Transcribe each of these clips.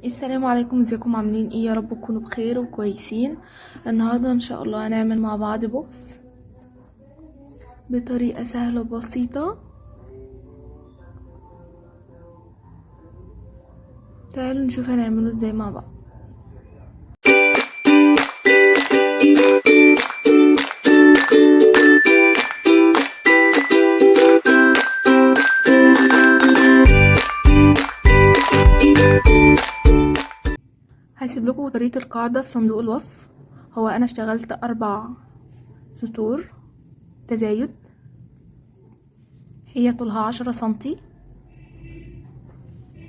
السلام عليكم، ازيكم؟ عاملين ايه؟ يا رب تكونوا بخير وكويسين. النهارده ان شاء الله هنعمل مع بعض بوكس بطريقه سهله وبسيطه. تعالوا نشوف هنعمله ازاي مع بعض. هسيب لكم طريقه القاعده في صندوق الوصف. هو انا اشتغلت 4 سطور تزايد، هي طولها 10 سنتي.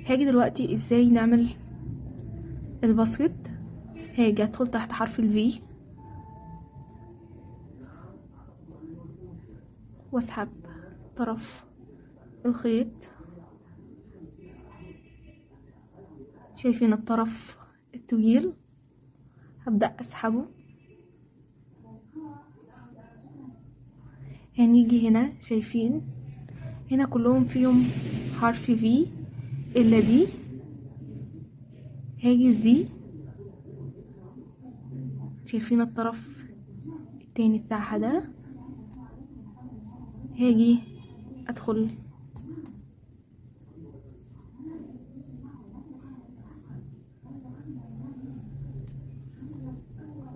هاجي دلوقتي ازاي نعمل الباسكت. هاجي ادخل تحت حرف الفي واسحب طرف الخيط. شايفين الطرف الطويل؟ هبدأ اسحبه. هنيجي هنا، شايفين هنا كلهم فيهم حرف في الا دي. هاجي دي، شايفين الطرف التاني بتاعها ده. هاجي ادخل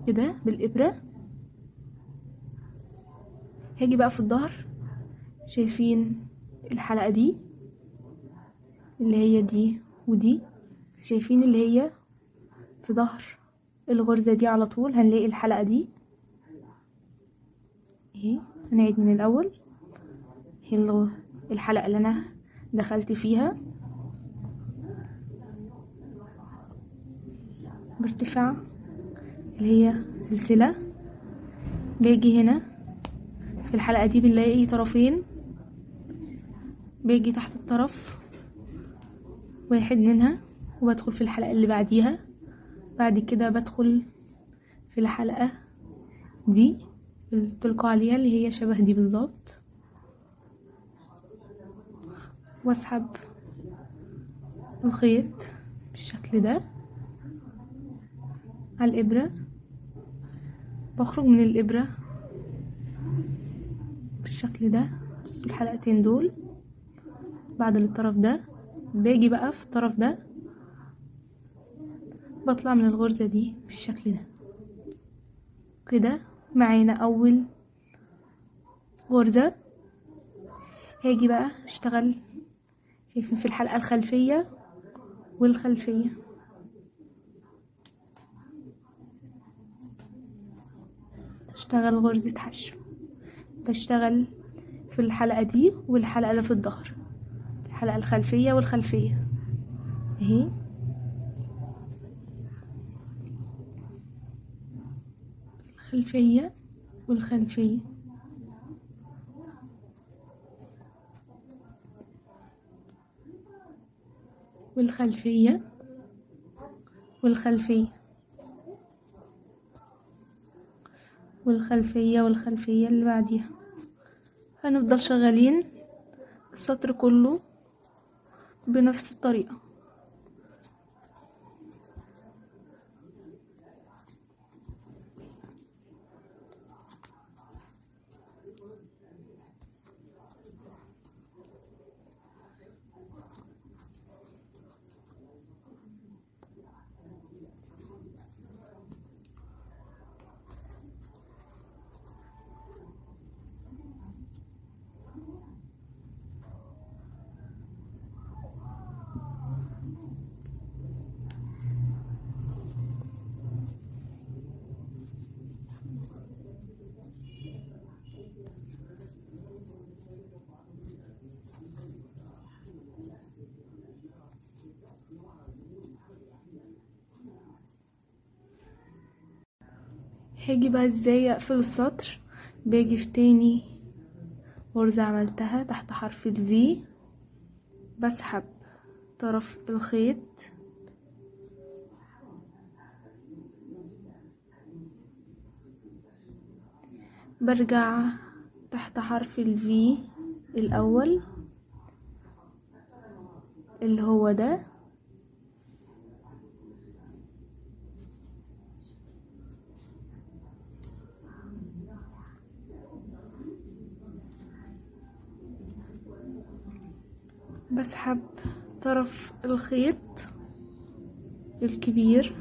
كده بالابره. هاجي بقى في الظهر، شايفين الحلقه دي اللي هي دي ودي. شايفين اللي هي في ظهر الغرزه دي على طول هنلاقي الحلقه دي اهي. هنعيد من الاول. هي الحلقه اللي انا دخلت فيها بارتفاع اللي هي سلسله. باجي هنا في الحلقه دي بنلاقي طرفين، باجي تحت الطرف واحد منها وبدخل في الحلقة اللي بعديها. بعد كده بدخل في الحلقة دي اللي قلتلكوا عليها اللي هي شبه دي بالظبط، واسحب الخيط بالشكل ده على الإبرة. بخرج من الإبرة بالشكل ده. بصوا الحلقتين دول بعد الطرف ده. باجي بقى في الطرف ده بطلع من الغرزة دي بالشكل ده كده. معانا أول غرزة. هاجي بقى اشتغل، شايفين في الحلقة الخلفية والخلفية. اشتغل غرزة حشو. بشتغل في الحلقة دي والحلقة اللي في الظهر، الحلقة الخلفية والخلفية اهي. الخلفية والخلفية والخلفية والخلفية والخلفية والخلفية اللي بعديها. هنفضل شغالين السطر كله بنفس الطريقة. هاجي بقى ازاي اقفل السطر. باجي في تاني غرزة عملتها تحت حرف الفي، بسحب طرف الخيط برجع تحت حرف الفي الاول اللي هو ده، بسحب طرف الخيط الكبير.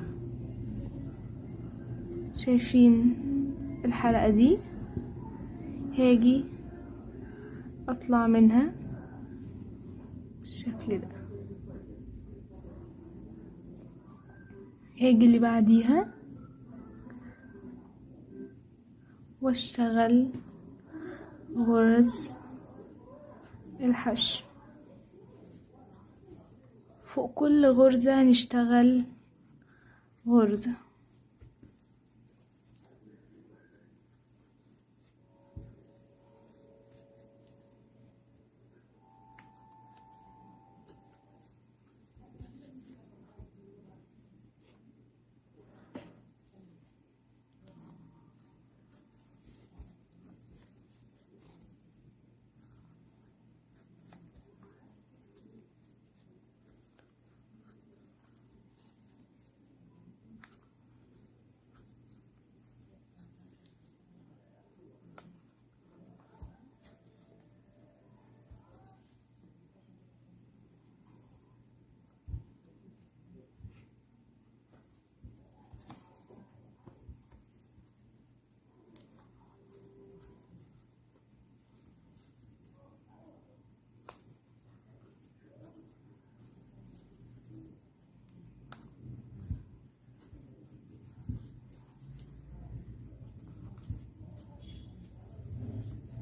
شايفين الحلقة دي؟ هاجي اطلع منها بالشكل ده. هاجي اللي بعديها واشتغل غرز الحشو. فوق كل غرزة هنشتغل غرزة.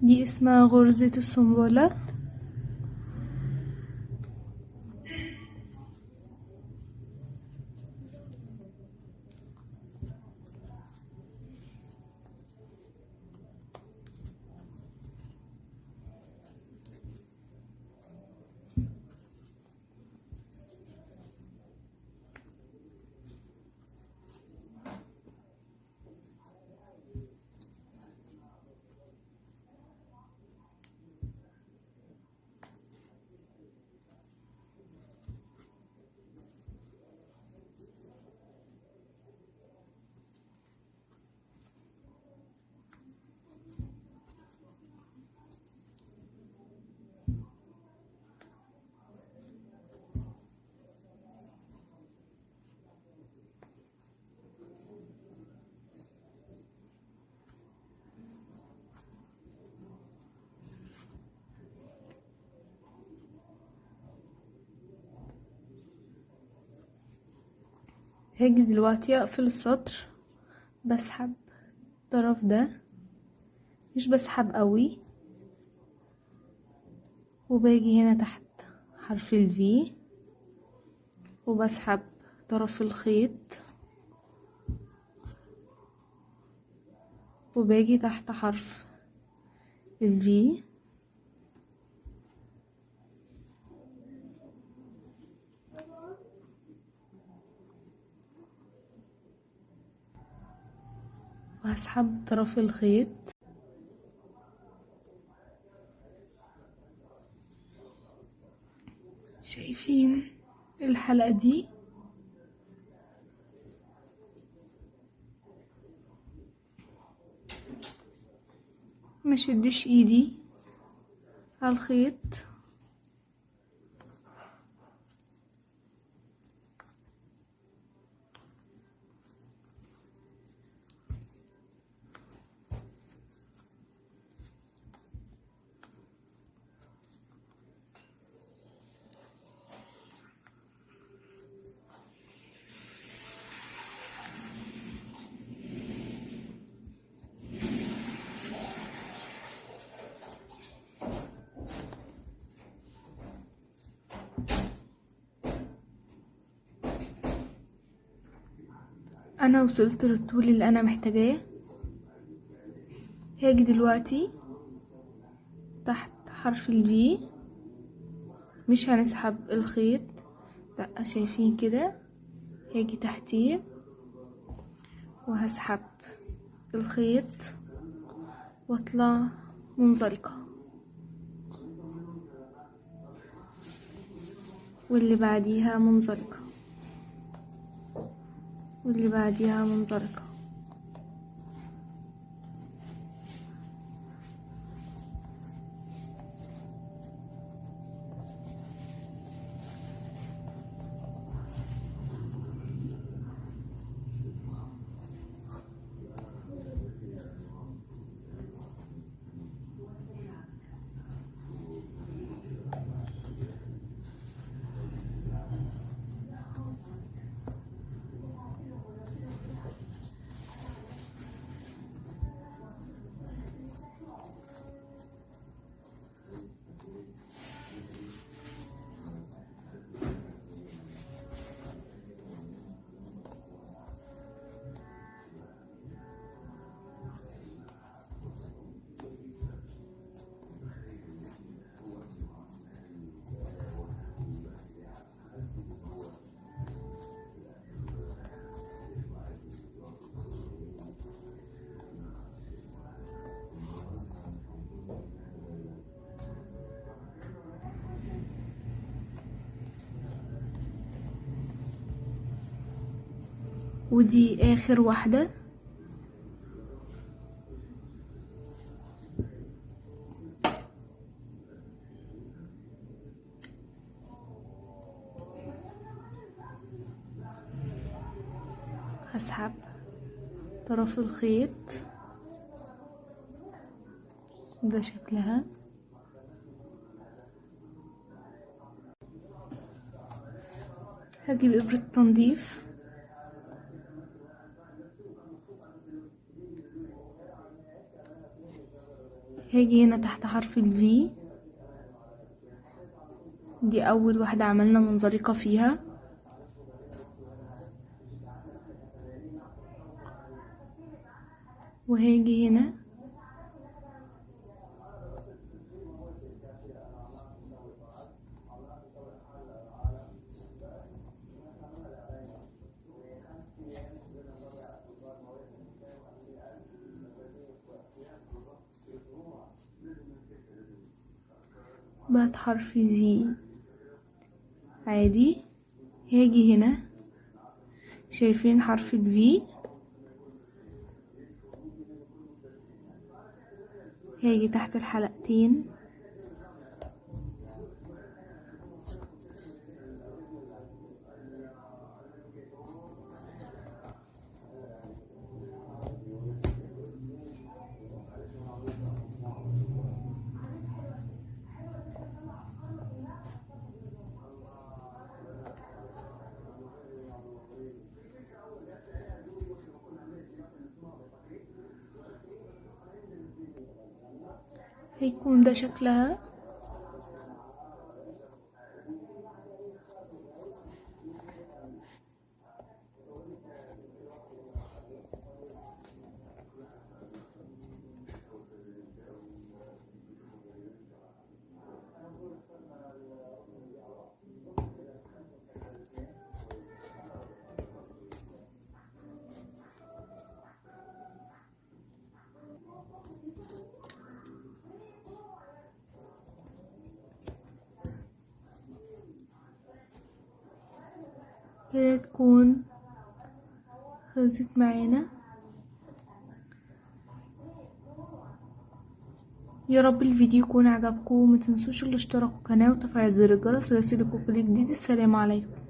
دي اسمها غرزة السنبلة. هاجي دلوقتي اقفل السطر. بسحب الطرف ده، مش بسحب قوي، وباجي هنا تحت حرف ال V وبسحب طرف الخيط وباجي تحت حرف ال V وهسحب طرف الخيط. شايفين الحلقة دي؟ مشدش ايدي على الخيط. انا وصلت للطول اللي انا محتاجاه. هاجي دلوقتي تحت حرف ال V، مش هنسحب الخيط، لا، شايفين كده؟ هاجي تحتيه وهسحب الخيط واطلع منزلقة، واللي بعديها منزلقة، واللي بعديها منزلقة. ودي اخر واحدة. هسحب طرف الخيط، ده شكلها. هجيب ابرة تنظيف، هاجي هنا تحت حرف الفي، دي اول واحدة عملنا منزلقة فيها، وهاجي هنا بعد حرف زي عادي. هاجي هنا، شايفين حرف الفي، هاجي تحت الحلقتين هيكون ده شكلها. كده تكون خلصت معانا. يا رب الفيديو يكون عجبكم، ومتنسوش الاشتراك في القناة وتفعيل زر الجرس ليصلكوا كل جديد. السلام عليكم.